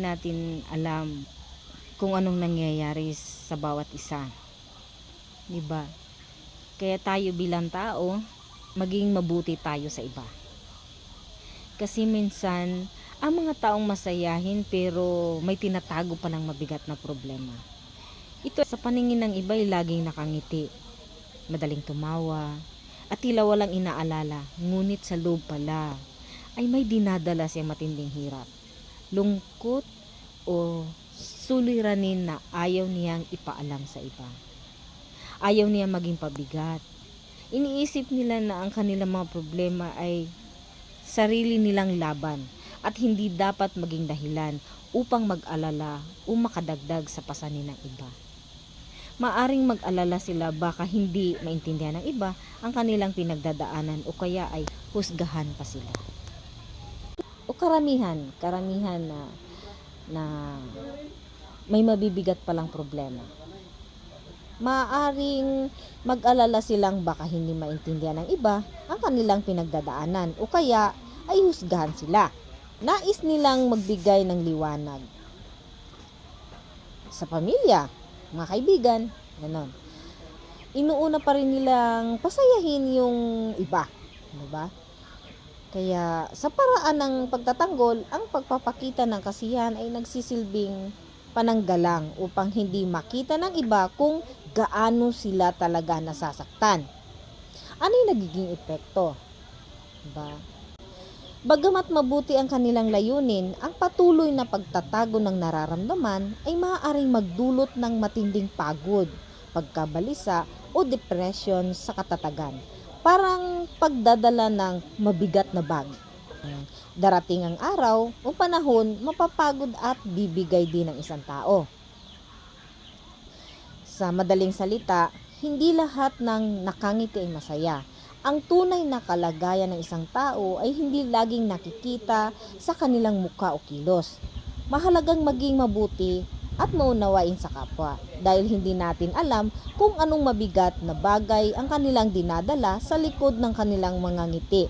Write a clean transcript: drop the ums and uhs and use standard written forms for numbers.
natin alam kung anong nangyayari sa bawat isa, 'di ba? Kaya tayo bilang tao, maging mabuti tayo sa iba. Kasi minsan, ang mga taong masayahin pero may tinatago pa ng mabigat na problema. Ito sa paningin ng iba ay laging nakangiti, madaling tumawa, at tila walang inaalala, ngunit sa loob pala ay may dinadala siyang matinding hirap, lungkot o suliranin na ayaw niyang ipaalam sa iba. Ayaw niya maging pabigat. Iniisip nila na ang kanilang mga problema ay sarili nilang laban at hindi dapat maging dahilan upang mag-alala o makadagdag sa pasanin ng iba. Maaring mag-alala sila baka hindi maintindihan ng iba ang kanilang pinagdadaanan o kaya ay husgahan pa sila. O karamihan na may mabibigat palang problema. Maaring mag-alala silang baka hindi maintindihan ng iba ang kanilang pinagdadaanan o kaya ay husgahan sila. Nais nilang magbigay ng liwanag sa pamilya, mga kaibigan, ganon. Inuuna pa rin nilang pasayahin yung iba, diba? Kaya sa paraan ng pagtatanggol, ang pagpapakita ng kasiyahan ay nagsisilbing pananggalang upang hindi makita ng iba kung gaano sila talaga nasasaktan. Ano yung nagiging epekto? Diba? Bagamat mabuti ang kanilang layunin, ang patuloy na pagtatago ng nararamdaman ay maaaring magdulot ng matinding pagod, pagkabalisa o depression sa katatagan. Parang pagdadala ng mabigat na bag. Darating ang araw o panahon, mapapagod at bibigay din ng isang tao. Sa madaling salita, hindi lahat ng nakangiti ay masaya. Ang tunay na kalagayan ng isang tao ay hindi laging nakikita sa kanilang mukha o kilos. Mahalagang maging mabuti at maunawain sa kapwa dahil hindi natin alam kung anong mabigat na bagay ang kanilang dinadala sa likod ng kanilang mga ngiti.